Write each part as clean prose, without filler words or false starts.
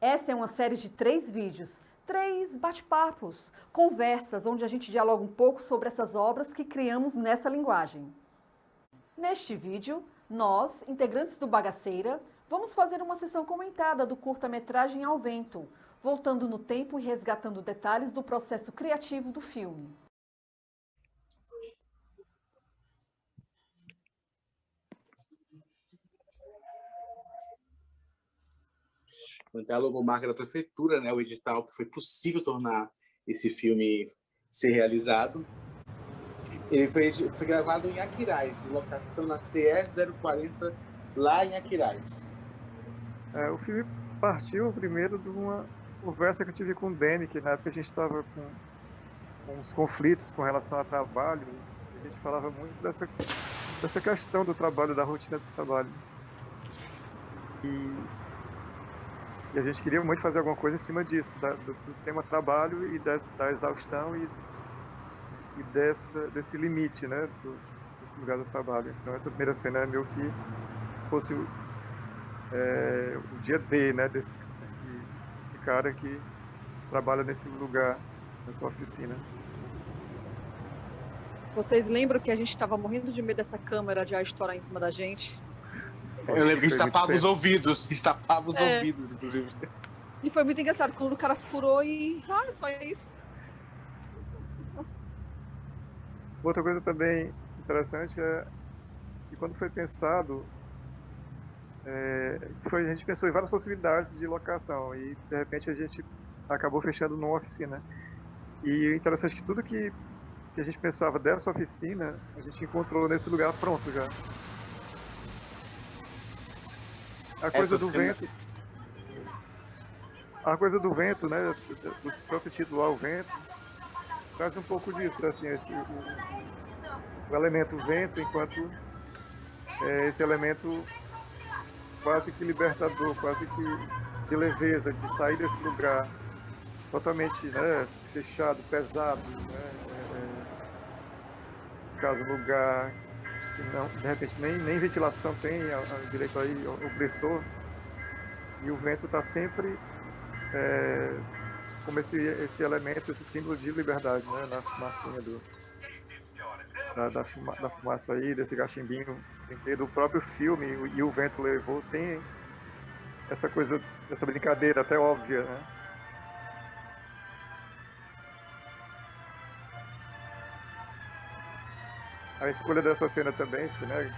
Essa é uma série de 3 vídeos, 3 bate-papos, conversas onde a gente dialoga um pouco sobre essas obras que criamos nessa linguagem. Neste vídeo, nós, integrantes do Bagaceira, vamos fazer uma sessão comentada do curta-metragem Ao Vento, voltando no tempo e resgatando detalhes do processo criativo do filme. Até a logomarca da prefeitura, né, o edital que foi possível tornar esse filme ser realizado. Ele foi gravado em Aquiraz, locação na CE-040, lá em Aquiraz. O filme partiu primeiro de uma conversa que eu tive com o Dani, que na época a gente estava com uns conflitos com relação ao trabalho, e a gente falava muito dessa questão do trabalho, da rotina do trabalho. E a gente queria muito fazer alguma coisa em cima disso, do tema trabalho e da exaustão e desse limite, né, desse lugar do trabalho. Então essa primeira cena é meio que fosse o dia D, né, desse cara que trabalha nesse lugar, nessa oficina. Vocês lembram que a gente estava morrendo de medo dessa câmera de ar estourar em cima da gente? Eu lembro que a gente tapava os ouvidos, inclusive. E foi muito engraçado, quando o cara furou e... olha só, é isso. Outra coisa também interessante é que quando foi pensado, a gente pensou em várias possibilidades de locação e de repente a gente acabou fechando numa oficina. E interessante que tudo que a gente pensava dessa oficina, a gente encontrou nesse lugar pronto já. A coisa do vento, né, do próprio título Ao Vento, traz um pouco disso, assim, o elemento vento enquanto esse elemento quase que libertador, quase que de leveza, de sair desse lugar totalmente, né, fechado, pesado, né, no caso, um lugar que não, de repente nem ventilação tem direito aí, opressor, e o vento está sempre como esse elemento, esse símbolo de liberdade, né, na fumacinha da fumaça aí, desse cachimbinho, do próprio filme, e o vento levou, tem essa coisa, essa brincadeira até óbvia, né? A escolha dessa cena também, né,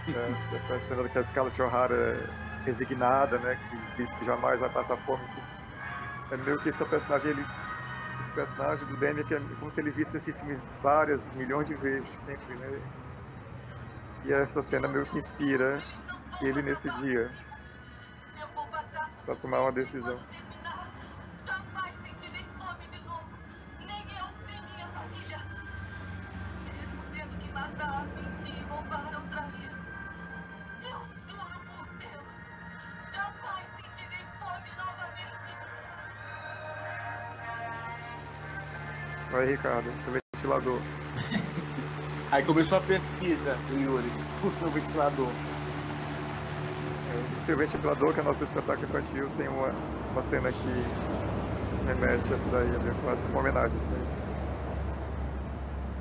dessa cena que a Scarlett O'Hara é resignada, né, que diz que jamais vai passar fome, é meio que esse personagem do Demi, que é como se ele visse esse filme várias, milhões de vezes, sempre, né? E essa cena meio que inspira ele nesse dia para tomar uma decisão. Vai, Ricardo, o ventilador. Aí começou a pesquisa do Yuri, o seu ventilador. O ventilador, que é nosso espetáculo infantil, tem uma cena que remete a essa daí, quase uma homenagem a isso daí.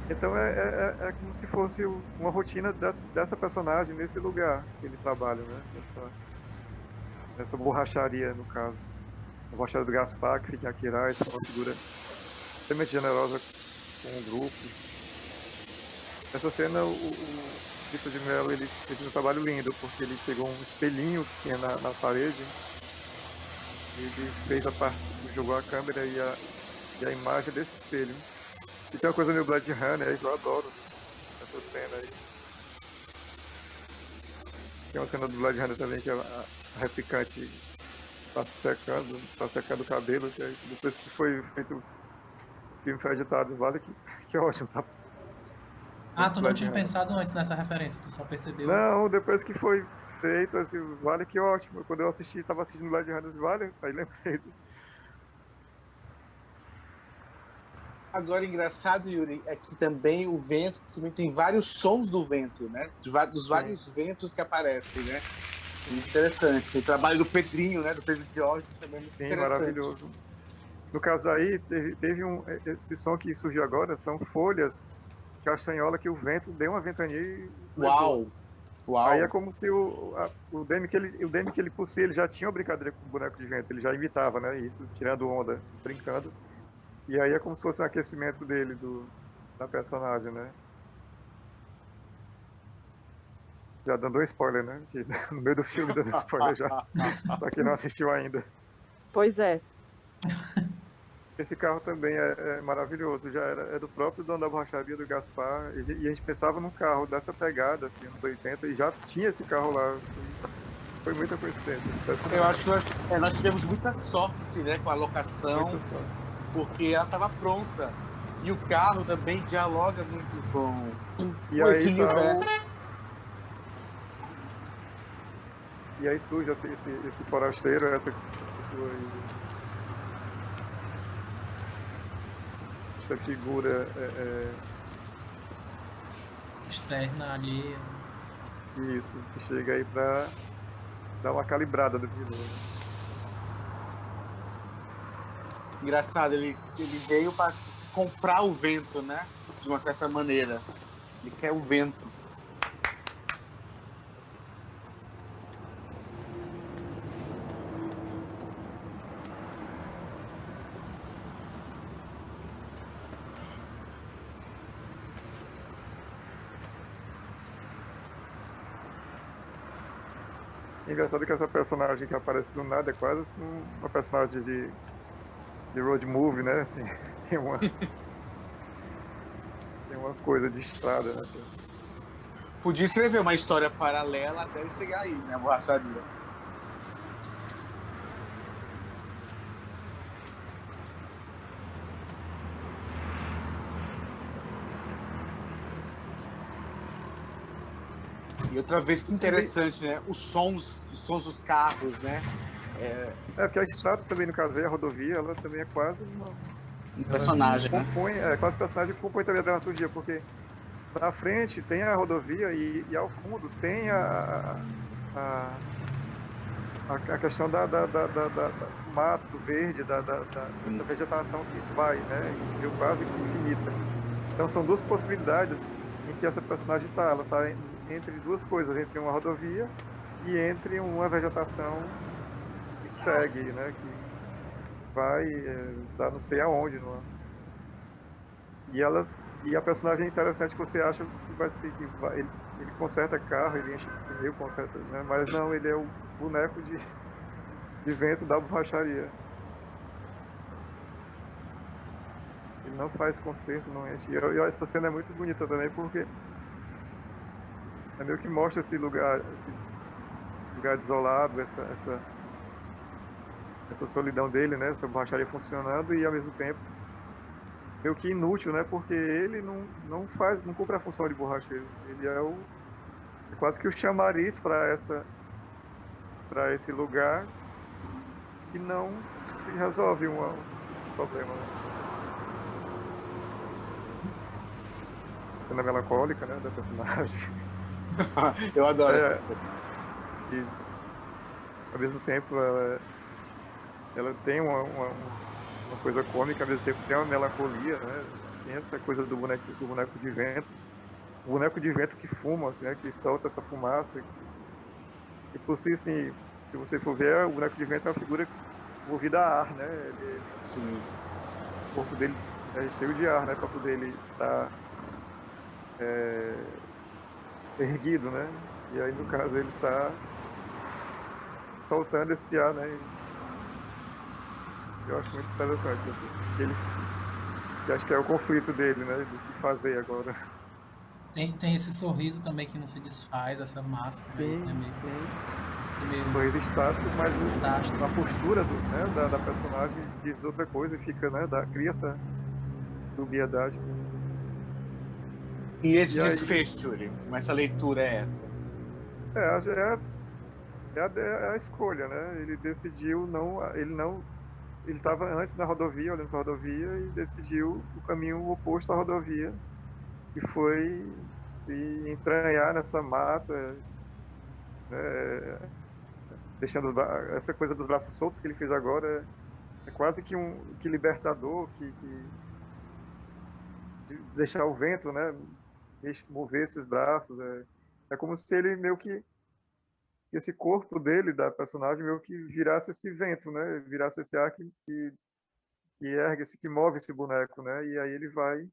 Então é como se fosse uma rotina dessa personagem nesse lugar que ele trabalha, né? Nessa borracharia, no caso. A borracharia do Gaspar, que fica em Aquiraz, é uma figura extremamente generosa com o grupo. Essa cena, o Vitor de Mello, ele fez um trabalho lindo, porque ele pegou um espelhinho que tinha na parede, ele fez jogou a câmera e a imagem desse espelho. E tem uma coisa meio Blade Runner, que eu adoro essa cena aí. Tem uma cena do Blade Runner também, que a replicante está secando o cabelo, que depois que foi feito o filme foi editado, vale que ótimo, tá? Tu não tinha pensado antes nessa referência, tu só percebeu? Não, depois que foi feito, assim, vale que ótimo. Quando eu estava assistindo Blade Runner, vale, aí lembrei. Agora, engraçado, Yuri, é que também o vento, também tem vários sons do vento, né? Dos vários ventos que aparecem, né? Muito interessante. O trabalho do Pedrinho, né? Do Pedro Jorge, também é muito Sim, interessante. maravilhoso. No caso aí, teve esse som que surgiu agora, são folhas castanhola que o vento deu uma ventania e levou. Uau! Uau! Aí é como se o Demi que ele por si, ele já tinha uma brincadeira com o boneco de vento, ele já imitava, né? Isso, tirando onda, brincando. E aí é como se fosse um aquecimento dele, da personagem, né? Já dando um spoiler, né? Que, no meio do filme dando spoiler já, pra quem não assistiu ainda. Pois é. Esse carro também é maravilhoso, é do próprio dono da borracharia do Gaspar, e a gente pensava num carro dessa pegada, assim, anos 80, e já tinha esse carro lá. Foi muita coincidência. Eu acho que nós tivemos muita sorte, né, com a locação, porque ela estava pronta. E o carro também dialoga muito com esse universo. E aí surge esse forasteiro, essa figura externa ali. Isso, que chega aí pra dar uma calibrada do vilão. Engraçado, ele veio para comprar o vento, né? De uma certa maneira. Ele quer o vento. Engraçado que essa personagem que aparece do nada é quase assim, uma personagem de road movie, né? Assim, tem uma coisa de estrada, né? Podia escrever uma história paralela até ele chegar aí, né? A borracharia. E outra vez que interessante, né? Os sons dos carros, né? Porque a estrada também, no caso aí, a rodovia, ela também é quase um personagem, né? Quase personagem que compõe também a dramaturgia, porque na frente tem a rodovia e ao fundo tem a questão do mato, do verde, dessa vegetação que vai, né? Quase que infinita. Então são duas possibilidades em que essa personagem está. Ela está entre duas coisas, entre uma rodovia e entre uma vegetação que segue, né? Que vai dar não sei aonde. E a personagem é interessante que você acha que vai ser que ele conserta carro, ele enche pneu, conserta, né? Mas não, ele é o boneco de vento da borracharia. Ele não faz conserto, não enche. E essa cena é muito bonita também, porque é meio que mostra esse lugar desolado, essa solidão dele, né? Essa borracharia funcionando e ao mesmo tempo meio que inútil, né? Porque ele não cumpre a função de borracheiro. Ele é quase que o chamariz para esse lugar que não se resolve um problema. Né? Cena melancólica, né? Da personagem. Eu adoro essa cena. E ao mesmo tempo ela tem uma coisa cômica, ao mesmo tempo tem uma melancolia, né? Tem essa coisa do boneco de vento. O boneco de vento que fuma, né? Que solta essa fumaça. E por si, assim, se você for ver, o boneco de vento é uma figura movida a ar, né? Sim. O corpo dele é cheio de ar, né? Para poder ele estar erguido, né? E aí, no caso, ele está soltando esse ar, né? Eu acho muito interessante. Assim, que acho que é o conflito dele, né? Do que fazer agora. Tem esse sorriso também que não se desfaz, essa máscara. Sim, né, sim. Sorriso estático, mas a postura da personagem diz outra coisa e fica, né? Cria essa dubiedade. E esse desfecho, como essa leitura é essa? É a escolha, né? Ele decidiu ele estava antes na rodovia, olhando para a rodovia, e decidiu o caminho oposto à rodovia, que foi se entranhar nessa mata, né? deixando essa coisa dos braços soltos que ele fez agora é quase que libertador, que deixar o vento, né, mover esses braços. É como se ele meio que esse corpo dele, da personagem, meio que virasse esse vento, né? Virasse esse ar que ergue, que move esse boneco, né? E aí ele vai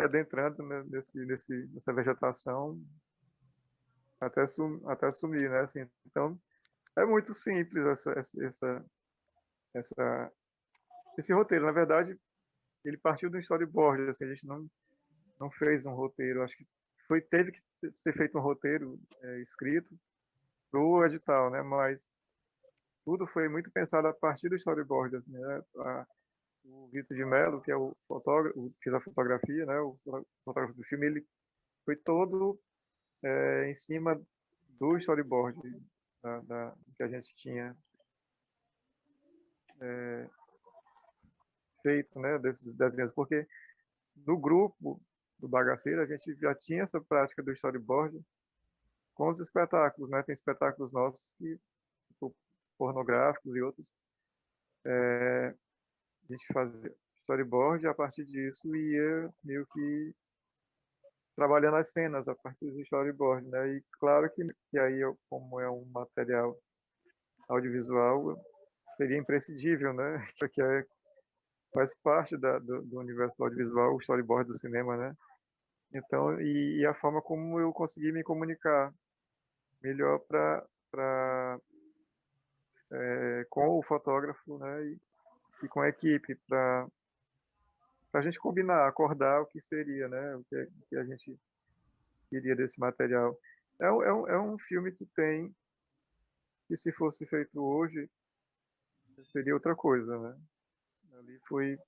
adentrando, né, nessa vegetação até sumir, né? Assim, então, é muito simples essa, esse roteiro. Na verdade, ele partiu do storyboard, assim, a gente não fez um roteiro. Acho que teve que ser feito um roteiro escrito pro edital, né? Mas tudo foi muito pensado a partir do storyboard, assim, né? O Vitor de Mello, que é o fotógrafo, que fez a fotografia, né? O fotógrafo do filme, ele foi todo em cima do storyboard que a gente tinha feito, né? Desses desenhos, porque no grupo do Bagaceiro a gente já tinha essa prática do storyboard com os espetáculos, né? Tem espetáculos nossos que tipo, pornográficos e outros, a gente fazia storyboard e a partir disso ia meio que trabalhando as cenas a partir do storyboard, né? E claro que aí, como é um material audiovisual, seria imprescindível, né? Porque faz parte do universo do audiovisual, o storyboard do cinema, né? Então, e a forma como eu consegui me comunicar melhor com o fotógrafo, né? E com a equipe, para a gente combinar, acordar o que seria, né? O que a gente queria desse material. É um filme que se fosse feito hoje, seria outra coisa, né? Ali foi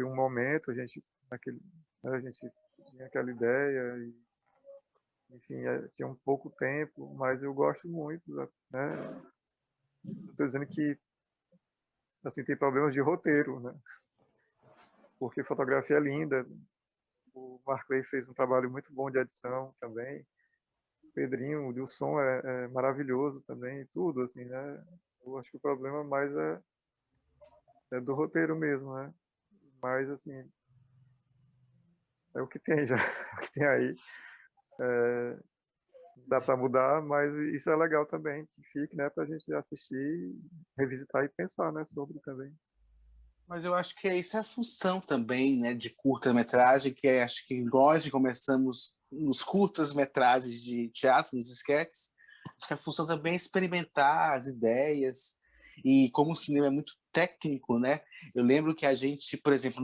um momento, a gente tinha aquela ideia, e, enfim, tinha um pouco tempo, mas eu gosto muito, né? Estou dizendo que, assim, tem problemas de roteiro, né? Porque fotografia é linda, o Marclay fez um trabalho muito bom de edição também, o Pedrinho, o som é maravilhoso também, tudo, assim, né? Eu acho que o problema mais é do roteiro mesmo, né? Mas, assim, é o que tem já, o que tem aí. Dá para mudar, mas isso é legal também, que fique, né, para a gente assistir, revisitar e pensar, né, sobre também. Mas eu acho que isso é a função também, né, de curta-metragem, que acho que nós começamos nos curtas-metragens de teatro, nos esquetes, acho que a função também é experimentar as ideias, e como o cinema é muito técnico, né, eu lembro que a gente, por exemplo,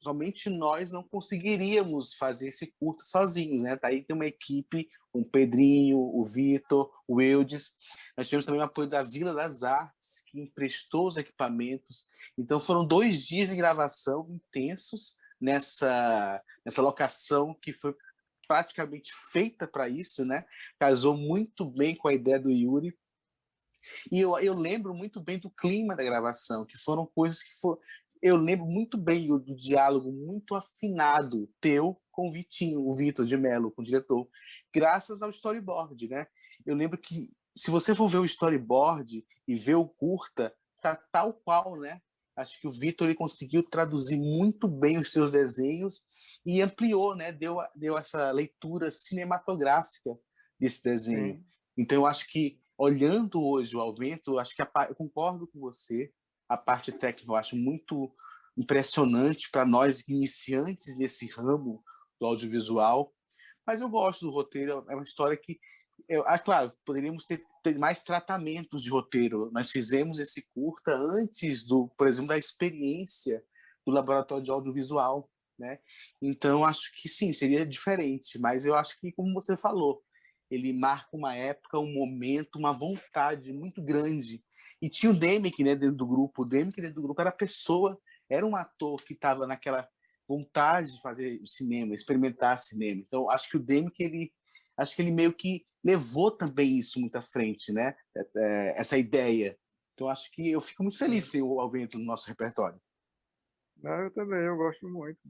somente nós não conseguiríamos fazer esse curta sozinhos, né, daí tem uma equipe, o Pedrinho, o Vitor, o Eudes, nós tivemos também o apoio da Vila das Artes, que emprestou os equipamentos. Então foram 2 dias de gravação intensos nessa locação que foi praticamente feita para isso, né? Casou muito bem com a ideia do Yuri. E eu lembro muito bem do clima da gravação, que foram coisas que foram... Eu lembro muito bem do diálogo muito afinado teu com o Vitinho, o Vitor de Mello, com o diretor, graças ao storyboard, né? Eu lembro que, se você for ver o storyboard e ver o curta, tá tal qual, né? Acho que o Vitor ele conseguiu traduzir muito bem os seus desenhos e ampliou, né? Deu essa leitura cinematográfica desse desenho. Sim, Então, eu acho que, olhando hoje o Ao Vento, acho que eu concordo com você, a parte técnica eu acho muito impressionante para nós iniciantes nesse ramo do audiovisual, mas eu gosto do roteiro, é uma história que, claro, poderíamos ter mais tratamentos de roteiro. Nós fizemos esse curta antes por exemplo, da experiência do laboratório de audiovisual, né? Então, acho que sim, seria diferente, mas eu acho que, como você falou, ele marca uma época, um momento, uma vontade muito grande. E tinha o Demick, né, dentro do grupo. O Demick dentro do grupo era a pessoa, era um ator que estava naquela vontade de fazer cinema, experimentar cinema. Então, acho que o Demick, acho que ele meio que levou também isso muito à frente, né? Essa ideia. Então, acho que eu fico muito feliz de sim. ter o Ao Vento no nosso repertório. Não, eu também, eu gosto muito.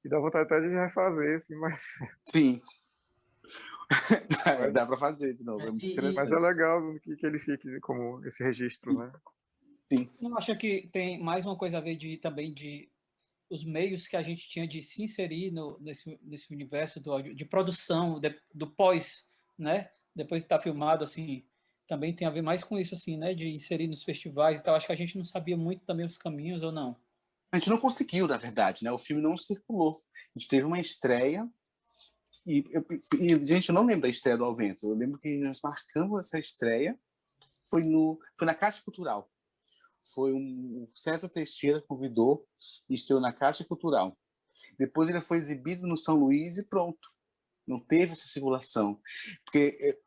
E dá vontade até de refazer, assim, mas Sim. Dá para fazer de novo, é muito E- e- Mas interessante. é legal que ele fique como esse registro, né? Sim. Não acha que tem mais uma coisa a ver também de os meios que a gente tinha de se inserir nesse universo de produção, do pós, né? Depois de estar filmado, assim, também tem a ver mais com isso, assim, né? De inserir nos festivais e tal. Acho que a gente não sabia muito também os caminhos, ou não? A gente não conseguiu, na verdade, né? O filme não circulou. A gente teve uma estreia e gente, eu não lembro da estreia do Ao Vento. Eu lembro que nós marcamos essa estreia, foi na Caixa Cultural. O César Teixeira convidou e estreou na Caixa Cultural. Depois ele foi exibido no São Luís e pronto. Não teve essa circulação. Porque,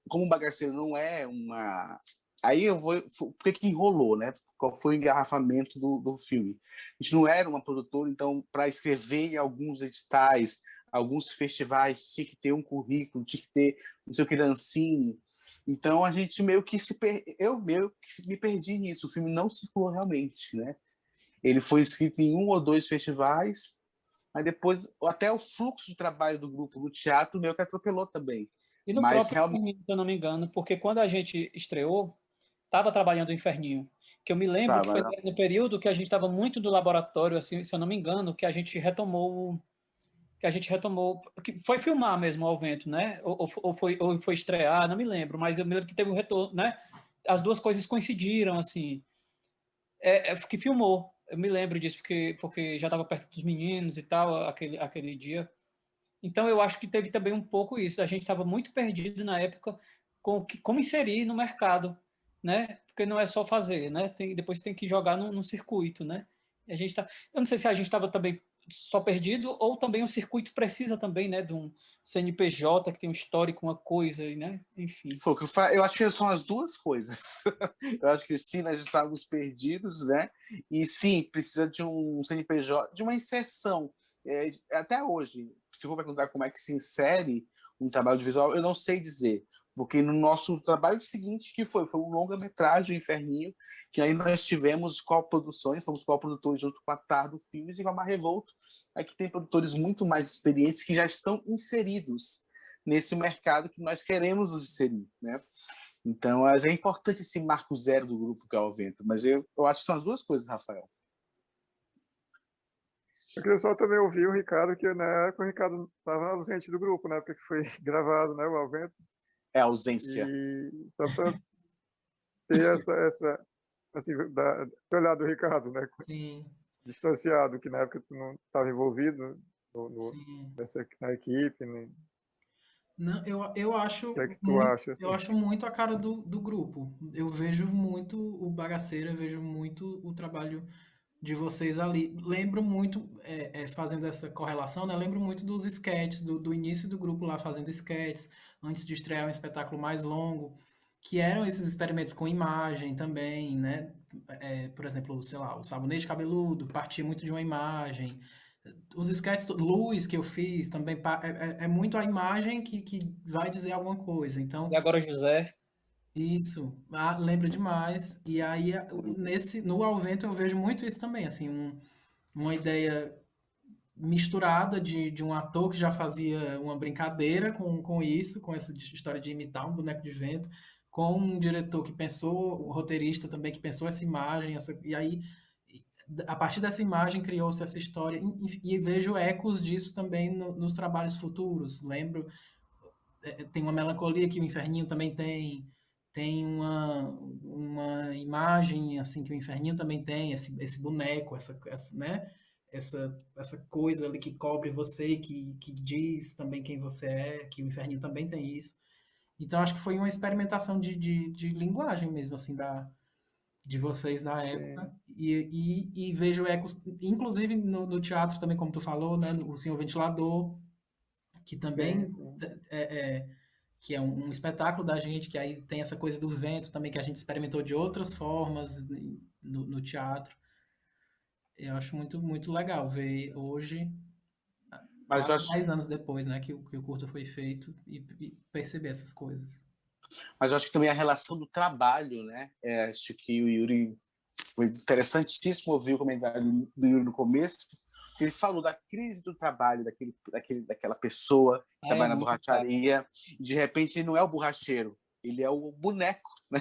como o Bagaceiro não é uma... Aí eu vou... Por que enrolou, né? Qual foi o engarrafamento do filme? A gente não era uma produtora, então, para escrever em alguns editais, alguns festivais, tinha que ter um currículo, tinha que ter não sei o que, Ancine. Então, a gente meio que eu meio que me perdi nisso. O filme não circulou realmente, né? Ele foi escrito em 1 ou 2 festivais, mas depois até o fluxo de trabalho do grupo no teatro meio que atropelou também. E no Mas próprio realmente Inferninho, se eu não me engano, porque quando a gente estreou, estava trabalhando o Inferninho, que eu me lembro que foi tava. no período que a gente estava muito do laboratório, assim, se eu não me engano, que foi filmar mesmo Ao Vento, né? Ou foi estrear, não me lembro, mas eu me lembro que teve um retorno, né? As duas coisas coincidiram, assim, que filmou. Eu me lembro disso, porque já estava perto dos meninos e tal, aquele dia. Então, eu acho que teve também um pouco isso. A gente estava muito perdido na época com como inserir no mercado, né? Porque não é só fazer, né? Depois tem que jogar no circuito, né? E a gente tá, eu não sei se a gente estava também só perdido ou também o circuito precisa também, né? De um CNPJ que tem um histórico, uma coisa, né? Enfim. Foi o que eu acho que são as duas coisas. Eu acho que sim, nós estávamos perdidos, né? E sim, precisa de um CNPJ, de uma inserção. Até hoje, se for perguntar como é que se insere um trabalho de visual, eu não sei dizer. Porque no nosso trabalho seguinte, que foi um longa-metragem, o Inferninho, que aí nós tivemos coproduções, fomos coprodutores junto com a Tardo Filmes e com a Marrevolto. Aqui tem produtores muito mais experientes que já estão inseridos nesse mercado que nós queremos nos inserir, né? Então, é importante esse marco zero do grupo que é o Vento, mas eu acho que são as duas coisas, Rafael. Eu queria só também ouvir o Ricardo, que na época o Ricardo estava ausente do grupo, né? Porque foi gravado, né? O Ao Vento. É a ausência. E só para ter essa assim, ter olhado o Ricardo, né? Sim, Distanciado, que na época tu não estava envolvido sim. na equipe, né? Não, O que é que tu acha, assim? eu acho muito a cara do grupo. Eu vejo muito o Bagaceiro, eu vejo muito o trabalho de vocês ali. Lembro muito, fazendo essa correlação, né? Lembro muito dos sketches, do início do grupo lá fazendo sketches, antes de estrear um espetáculo mais longo, que eram esses experimentos com imagem também, né? Por exemplo, sei lá, o Sabonete Cabeludo partia muito de uma imagem. Os sketches, Luz que eu fiz também, é muito a imagem que vai dizer alguma coisa. Então, E agora, José, isso, lembro demais. E aí, no Ao Vento eu vejo muito isso também, assim, uma ideia misturada de um ator que já fazia uma brincadeira com isso, com essa história de imitar um boneco de vento, com um diretor que pensou, um roteirista também que pensou essa imagem, e aí, a partir dessa imagem criou-se essa história, e vejo ecos disso também nos trabalhos futuros. Lembro, tem uma melancolia que o Inferninho também tem uma imagem assim que o Inferninho também tem, esse boneco, né? Essa coisa ali que cobre você e que diz também quem você é, que o Inferninho também tem isso. Então acho que foi uma experimentação de linguagem mesmo, assim, de vocês na época. Sim, E vejo ecos, inclusive no teatro também, como tu falou, né? O Senhor Ventilador, que sim, também sim. que é um espetáculo da gente, que aí tem essa coisa do vento também, que a gente experimentou de outras formas no teatro. Eu acho muito, muito legal ver hoje, Mas eu quase acho, 10 anos depois, né, que o curta foi feito, e perceber essas coisas. mas eu acho que também a relação do trabalho, né? Acho que o Yuri foi interessantíssimo ouvir o comentário do Yuri no começo, que ele falou da crise do trabalho daquela pessoa que trabalha na muito borracharia, e de repente ele não é o borracheiro, ele é o boneco, né?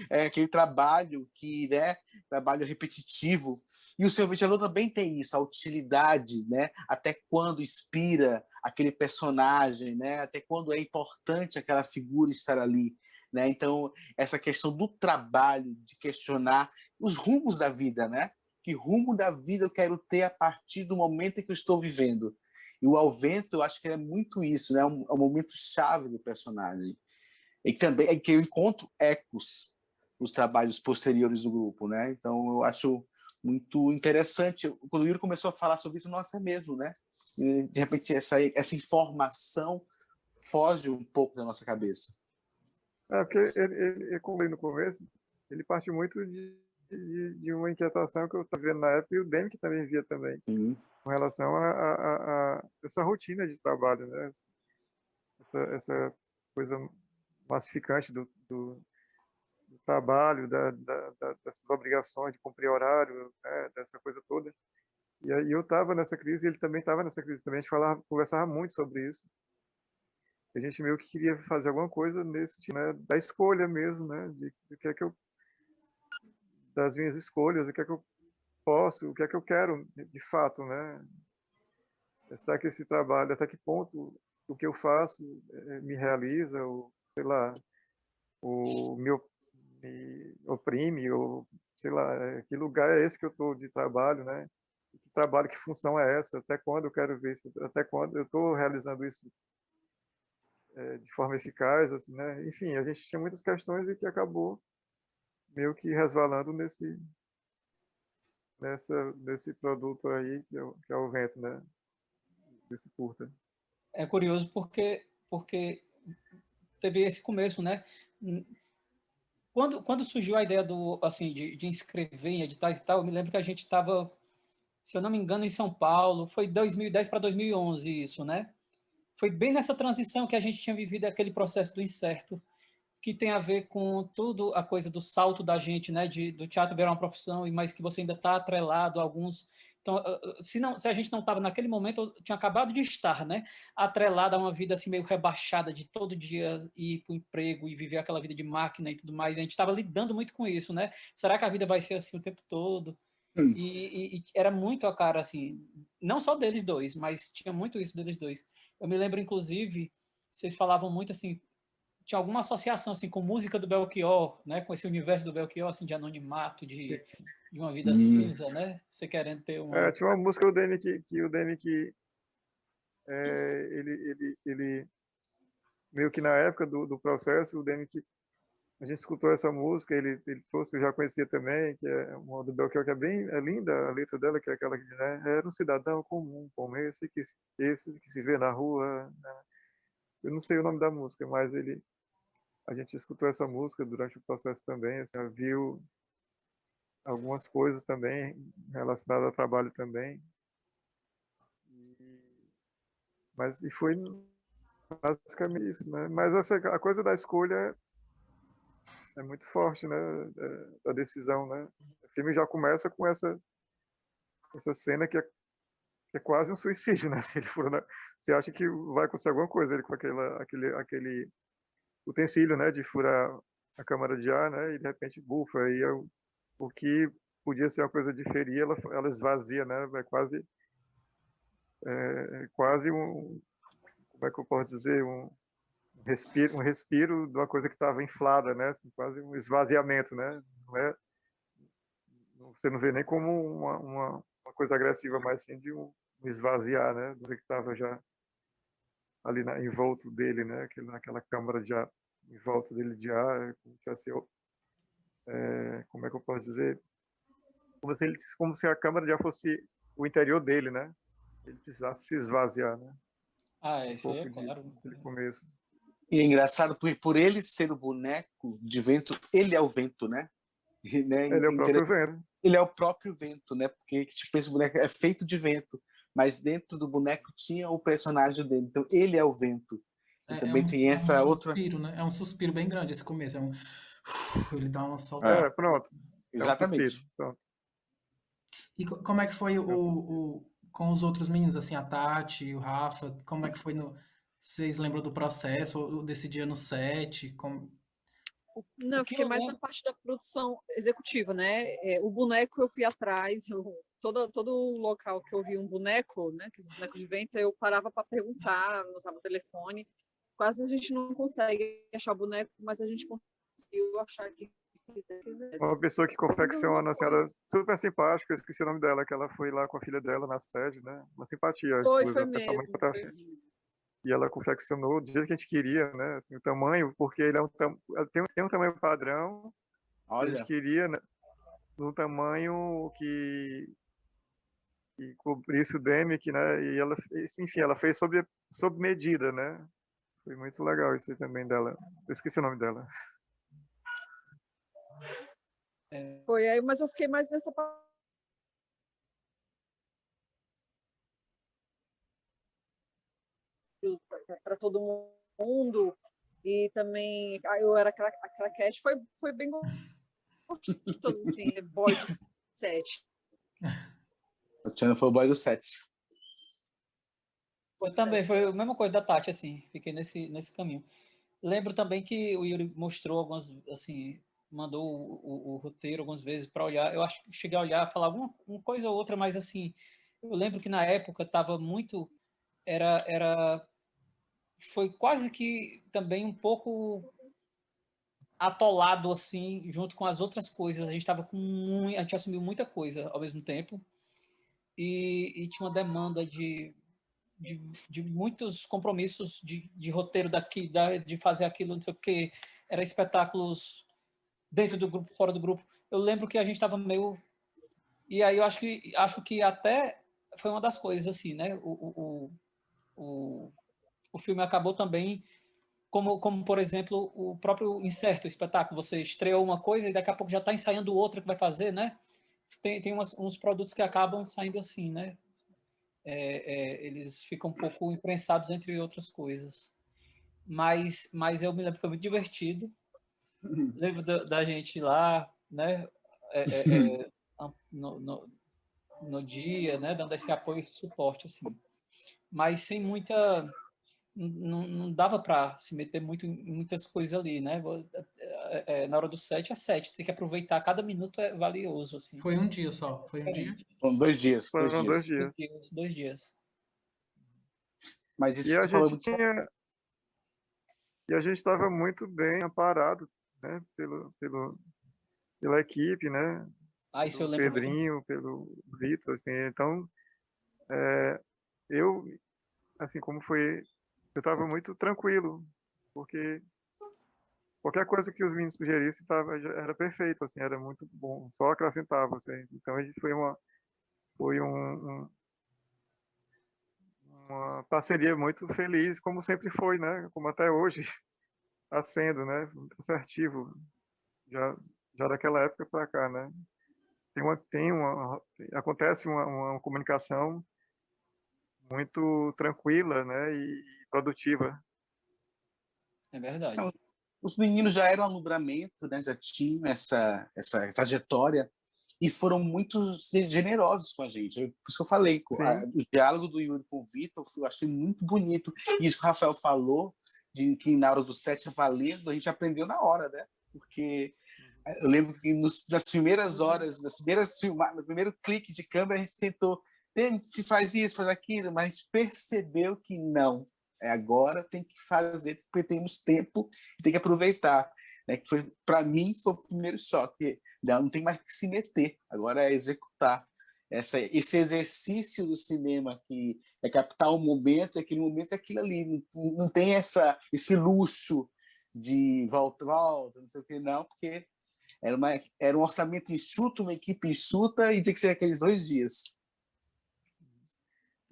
É aquele trabalho que, né, trabalho repetitivo. E o seu ventilador também tem isso, a utilidade, né? Até quando inspira aquele personagem, né? Até quando é importante aquela figura estar ali, né? Então, essa questão do trabalho, de questionar os rumos da vida, né? Que rumo da vida eu quero ter a partir do momento em que eu estou vivendo? E o Ao Vento, eu acho que é muito isso, né? É um momento chave do personagem. E também é que eu encontro ecos nos trabalhos posteriores do grupo, né? Então eu acho muito interessante. Quando o Yuri começou a falar sobre isso, nossa, é mesmo, né? E, de repente essa informação foge um pouco da nossa cabeça. Porque ele, como eu no começo, ele parte muito de uma inquietação que eu estava vendo na época, e o Demi que também via também, com relação a essa rotina de trabalho, né? Essa coisa massificante do trabalho, dessas obrigações de cumprir horário, né? Dessa coisa toda. E aí eu estava nessa crise, ele também estava nessa crise também, a gente conversava muito sobre isso. A gente meio que queria fazer alguma coisa nesse tipo, né? Da escolha mesmo, né? De que é que eu, das minhas escolhas, o que é que eu posso, o que é que eu quero de fato, né? Será que esse trabalho, até que ponto o que eu faço me realiza, ou sei lá, ou me oprime, ou sei lá, que lugar é esse que eu estou de trabalho, né? Que trabalho, que função é essa? Até quando eu quero ver isso? Até quando eu estou realizando isso de forma eficaz, assim, né? Enfim, a gente tinha muitas questões e que acabou meio que resvalando nesse produto aí que é o Vento, né? Desse curta. É curioso porque teve esse começo, né? Quando surgiu a ideia assim, de inscrever em editais e tal, eu me lembro que a gente estava, se eu não me engano, em São Paulo, foi 2010 para 2011 isso, né? Foi bem nessa transição que a gente tinha vivido aquele processo do incerto, que tem a ver com tudo a coisa do salto da gente, né, do teatro virar uma profissão, mas que você ainda está atrelado a alguns. Então, se a gente não estava naquele momento, eu tinha acabado de estar, né, atrelado a uma vida assim meio rebaixada de todo dia ir para o emprego e viver aquela vida de máquina e tudo mais. A gente estava lidando muito com isso, né? Será que a vida vai ser assim o tempo todo? E era muito a cara assim, não só deles dois, mas tinha muito isso deles dois. Eu me lembro, inclusive, vocês falavam muito assim, tinha alguma associação assim com música do Belchior, né, com esse universo do Belchior assim de anonimato, de uma vida cinza, né? Você querendo ter uma Tinha uma música do Demi que o Demi ele meio que na época do processo, o Demi que a gente escutou essa música, ele trouxe, eu já conhecia também, que é uma do Belchior, que é linda a letra dela, que é aquela que diz, né, era um cidadão comum, como esse que se vê na rua, né? Eu não sei o nome da música, mas a gente escutou essa música durante o processo também, assim, viu algumas coisas também relacionadas ao trabalho também. E foi basicamente isso, né? Mas a coisa da escolha é muito forte, né? Da decisão, né? O filme já começa com essa cena que é quase um suicídio, né? Se ele for, né? Você acha que vai acontecer alguma coisa ele com aquele utensílio, né? De furar a câmara de ar, né? E de repente bufa, e o que podia ser uma coisa de ferir, ela esvazia, né? É quase como é que eu posso dizer, um respiro de uma coisa que estava inflada, né? Assim, quase um esvaziamento, né? Você não vê nem como uma coisa agressiva, mas sim de um esvaziar, né? Você que estava já ali em volta dele, né? Naquela câmara de ar, em volta dele de ar, como é que eu posso dizer? Como se a câmara de ar fosse o interior dele, né? Ele precisasse se esvaziar, né? isso aí é claro. Disso, naquele começo. E é engraçado, por ele ser o boneco de vento, ele é o vento, né? Ele é o próprio vento. Ele é o próprio vento, né? Porque tipo, esse boneco é feito de vento, mas dentro do boneco tinha o personagem dele. Então ele é o vento. E também tem essa outra. Suspiro, né? É um suspiro bem grande esse começo. Ele dá uma soltada. Pronto. Exatamente. É um suspiro. Pronto. E como é que foi com os outros meninos, assim, a Tati, o Rafa, como é que foi no... Vocês lembram do processo, ou desse dia no set? Não, O eu que fiquei eu mais na lembro. parte da produção executiva, né? O boneco eu fui atrás, todo local que eu vi um boneco, né? Aqueles bonecos de venta, eu parava para perguntar, anotava o telefone. Quase a gente não consegue achar o boneco, mas a gente conseguiu achar que Uma pessoa que teve alguma confecciona, assim, coisa. ela é super simpática, eu esqueci o nome dela, que ela foi lá com a filha dela na sede, né? Uma simpatia, Foi inclusive, a pessoa muito mesmo. fotográfica. E ela confeccionou do jeito que a gente queria, né? Assim, o tamanho, porque ele é tem um tamanho padrão, e a gente Olha, queria, né, num tamanho que cobrisse o Demick, né? E ela, enfim, ela fez sob medida, né? Foi muito legal isso aí também dela. Eu esqueci o nome dela. Foi aí, mas eu fiquei mais nessa parte para todo mundo. E também eu era a claquete, foi bem gostoso, assim, boy de set. a Tiana foi o boy do set. Eu também, foi a mesma coisa da Tati, assim, fiquei nesse caminho. Lembro também que o Yuri mostrou algumas, assim, mandou o roteiro algumas vezes para olhar. Eu acho que cheguei a olhar, falar alguma uma coisa ou outra, mas assim, eu lembro que na época estava muito, era, foi quase que também um pouco atolado assim, junto com as outras coisas. A gente estava com muito, a gente assumiu muita coisa ao mesmo tempo e tinha uma demanda de muitos compromissos de roteiro daqui, de fazer aquilo, não sei o que, era espetáculos dentro do grupo, fora do grupo. Eu lembro que a gente estava meio. E aí eu acho que até foi uma das coisas, assim, né? O filme acabou também, como, por exemplo, o próprio Incerto, o espetáculo. Você estreou uma coisa e daqui a pouco já está ensaiando outra que vai fazer, né? Tem uns produtos que acabam saindo assim, né? Eles ficam um pouco imprensados entre outras coisas. Mas eu me lembro que foi muito divertido. Lembro da gente lá, né? No, no, no dia, né? Dando esse apoio e esse suporte, assim. Mas sem muita. Não dava para se meter muito em muitas coisas ali, né? Na hora do set é set, tem que aproveitar, cada minuto é valioso, assim. Foi um dia só, foi um dia? Diferente. Foram 2 dias, 2 Foram 2 dias. dias. 2 dias. Mas isso E que a tu falou gente muito. tinha, e a gente estava muito bem amparado, né, pela equipe, né, Isso eu pelo lembro muito bem. Pedrinho, pelo Vitor, assim, então eu, assim, eu estava muito tranquilo, porque qualquer coisa que os meninos sugerissem era perfeito, assim, era muito bom, só acrescentava, assim, então a gente foi uma parceria muito feliz, como sempre foi, né, como até hoje está sendo, né, muito assertivo, já, já daquela época para cá, né. Acontece uma comunicação muito tranquila, né, e produtiva. É verdade. Os meninos já eram alumbramento, né? Já tinham essa trajetória e foram muito generosos com a gente. Por isso que eu falei, Sim, o diálogo do Yuri com o Vitor, eu achei muito bonito. E isso que o Rafael falou, de que na hora do set é valendo, a gente aprendeu na hora, né? Porque eu lembro que nas primeiras horas, no primeiro clique de câmera, a gente tentou, se faz isso, faz aquilo, mas percebeu que não. Agora tem que fazer, porque temos tempo e tem que aproveitar. Né? Que foi, para mim, foi o primeiro choque. Não tem mais que se meter, agora é executar. Esse exercício do cinema que é captar um momento, aquele momento é aquilo ali. Não tem esse luxo de volta, não sei o que, não, porque era um orçamento enxuto, uma equipe enxuta e tinha que ser aqueles 2 dias.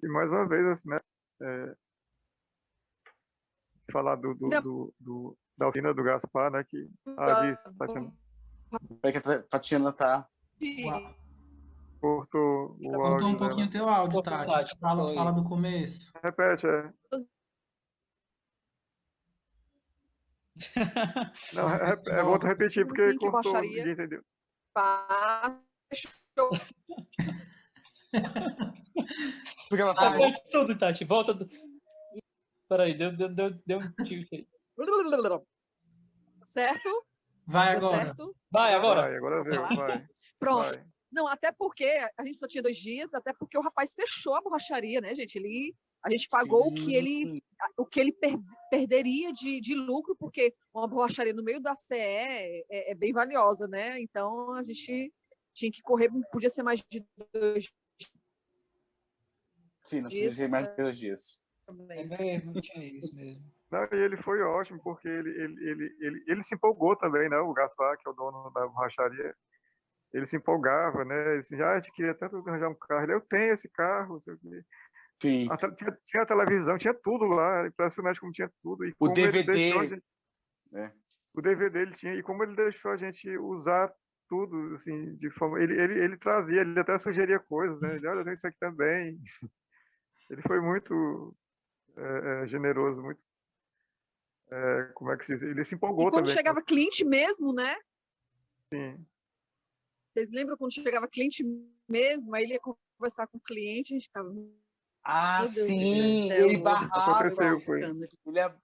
e mais uma vez, assim, né, falar da oficina do Gaspar, né, que... Ah, disso, Tatiana. É que a Tatiana tá... Cortou o Cortou um áudio pouquinho dela. o teu áudio, Pouco Tati. tático, Fala foi. do começo. Repete, Não, volto a repetir, porque Assim, que eu cortou, acharia ninguém entendeu. fácil. Porque ela Ah, falou. Repete tudo, Tati. Volta. Peraí, deu um tilt aí. Certo? vai Deu agora. certo? Vai, agora. Vai, agora Posso veio, falar? vai. Pronto. Vai. Não, até porque a gente só tinha 2 dias, até porque o rapaz fechou a borracharia, né, gente? A gente pagou Sim. o que ele perderia de lucro, porque uma borracharia no meio da CE é bem valiosa, né? Então a gente tinha que correr, não podia ser mais de 2 Sim, não podia dias ser mais de 2 dias. É também. mesmo, tinha isso mesmo. Não, e ele foi ótimo, porque ele se empolgou também, né? O Gaspar, que é o dono da borracharia, ele se empolgava, né? Ele disse, a gente queria tanto arranjar um carro. Ele, eu tenho esse carro, não sei o quê. Sim. Tinha a televisão, tinha tudo lá, era impressionante como tinha tudo. E O como ele deixou a DVD. gente, Né? o DVD ele tinha, e como ele deixou a gente usar tudo, assim, de forma. Ele trazia, ele até sugeria coisas, né? Ele, olha, eu tenho isso aqui também. Ele foi muito generoso, muito. Como é que se diz? Ele se E empolgou quando também. chegava cliente mesmo, né? Sim. Vocês lembram quando chegava cliente mesmo? Aí ele ia conversar com o cliente, a gente ficava, Ah, meu Deus do sim, céu, ele o homem tá Aconteceu, barrava. foi. ficando.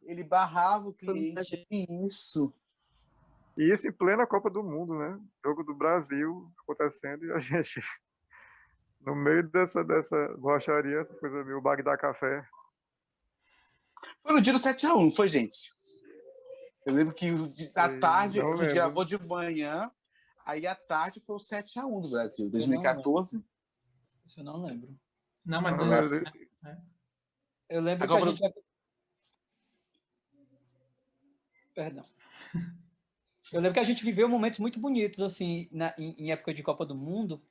Ele barrava o Foi muita cliente. Isso. E isso em plena Copa do Mundo, né? Jogo do Brasil acontecendo e a gente no meio dessa borracharia, essa coisa meio Bagdá Café. Foi no dia do 7x1, não foi, gente? Eu lembro que à tarde, Não a gente lembro. gravou de manhã, aí à tarde foi o 7x1 do Brasil, Eu 2014. Isso eu não lembro. Não, mas Não, dois- mas Eu lembro A que a Copa gente. Perdão. Eu lembro que a gente viveu momentos muito bonitos, assim, em época de Copa do Mundo,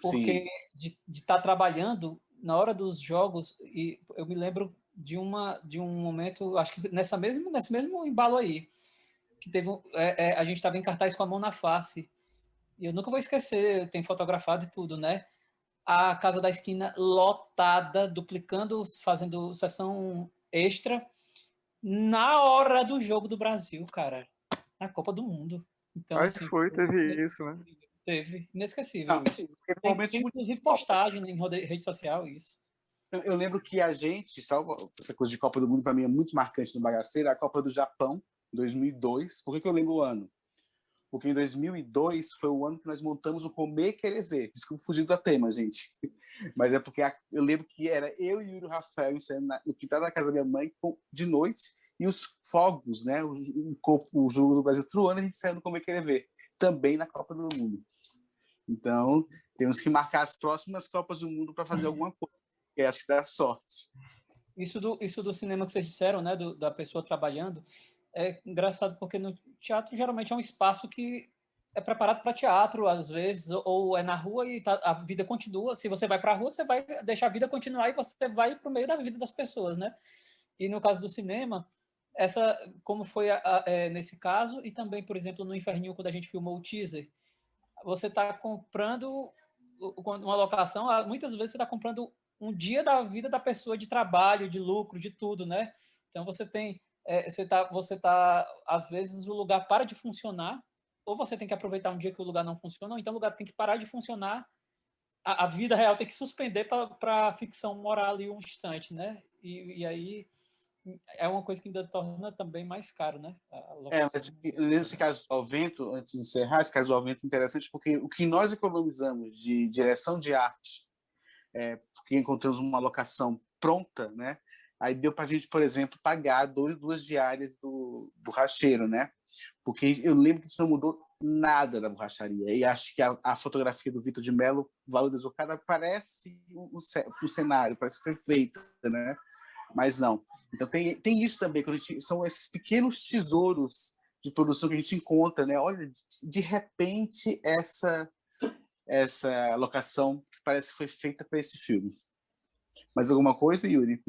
porque Sim. de estar trabalhando na hora dos jogos, e eu me lembro de um momento, acho que nesse mesmo embalo aí, que teve a gente estava em cartaz com a mão na face, e eu nunca vou esquecer, tem fotografado e tudo, né? A Casa da Esquina lotada, duplicando, fazendo sessão extra, na hora do jogo do Brasil, cara, na Copa do Mundo. Então, aí assim, teve isso, né? teve, inesquecível Não, isso. teve Tem, momentos tem muito. inclusive postagem em rede social isso. Eu lembro que a gente, essa coisa de Copa do Mundo para mim é muito marcante no Bagaceiro, a Copa do Japão, 2002. Por que eu lembro o ano? Porque em 2002 foi o ano que nós montamos o Comer Querer Ver. Desculpa fugir do tema, gente. Mas é porque eu lembro que era eu e o Rafael no quintal da casa da minha mãe de noite, e os fogos, né? O jogo do Brasil, outro ano a gente saiu no Comer Querer Ver, também na Copa do Mundo. Então, temos que marcar as próximas Copas do Mundo para fazer alguma coisa, que acho que dá sorte. Isso do cinema que vocês disseram, né? Da pessoa trabalhando, é engraçado porque no teatro geralmente é um espaço que é preparado para teatro, às vezes, ou é na rua e a vida continua. Se você vai para a rua, você vai deixar a vida continuar e você vai para o meio da vida das pessoas, né? E no caso do cinema, como foi nesse caso, e também, por exemplo, no Inferninho, quando a gente filmou o teaser, você está comprando uma locação, muitas vezes você está comprando um dia da vida da pessoa, de trabalho, de lucro, de tudo, né? Então você tem, você tá, às vezes o lugar para de funcionar, ou você tem que aproveitar um dia que o lugar não funciona, ou então o lugar tem que parar de funcionar, a vida real tem que suspender para a ficção morar ali um instante, né? E aí é uma coisa que ainda torna também mais caro, né? Mas nesse caso do Alvento, antes de encerrar, esse caso do Alvento é interessante porque o que nós economizamos de direção de arte, porque encontramos uma locação pronta, né? Aí deu para a gente, por exemplo, pagar 2 diárias do borracheiro, né? Porque eu lembro que isso não mudou nada da borracharia. E acho que a fotografia do Vitor de Mello valorizou parece um cenário, parece que foi feita, né? Mas não. Então tem isso também, são esses pequenos tesouros de produção que a gente encontra, né? Olha, de repente essa locação que parece que foi feita para esse filme. Mais alguma coisa, Yuri?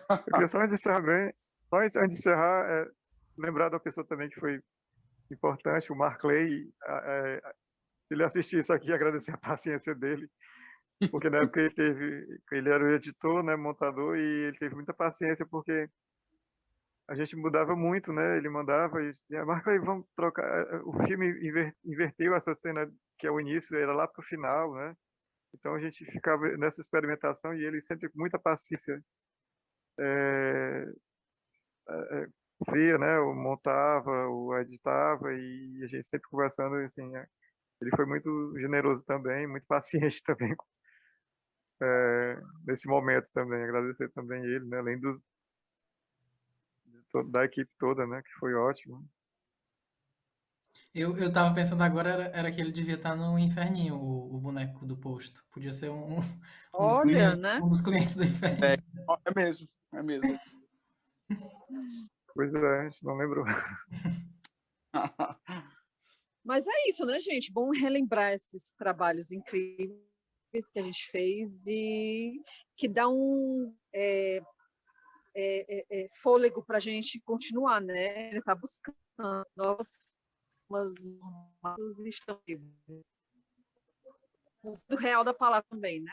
Eu queria só antes de encerrar, lembrar da pessoa também que foi importante, o Mark Clay. Se ele assistir isso aqui, agradecer a paciência dele, porque na época ele era o editor, né, montador, e ele teve muita paciência porque a gente mudava muito, né? Ele mandava e dizia, Mark Clay, vamos trocar. O filme inverteu essa cena que é o início, era lá pro final, né? Então a gente ficava nessa experimentação e ele sempre com muita paciência via, né, ou montava, ou editava, e a gente sempre conversando, assim, ele foi muito generoso também, muito paciente também nesse momento também. Agradecer também ele, né, além da equipe toda, né, que foi ótimo. Eu tava pensando agora, era que ele devia estar no inferninho, o boneco do posto. Podia ser Olha, né? um dos clientes do inferninho. É mesmo, é mesmo. Pois é, a gente não lembrou. Mas é isso, né, gente? Bom relembrar esses trabalhos incríveis que a gente fez e que dá um fôlego para a gente continuar, né? Ele está buscando novas formas e estão do real da palavra também, né?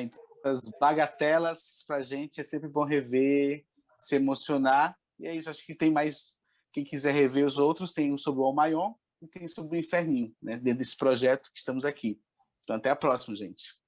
Então, as bagatelas para a gente é sempre bom rever, se emocionar. E é isso, acho que tem mais. Quem quiser rever os outros, tem um sobre o Almaion e tem sobre o Inferninho, né? Dentro desse projeto que estamos aqui. Então, até a próxima, gente.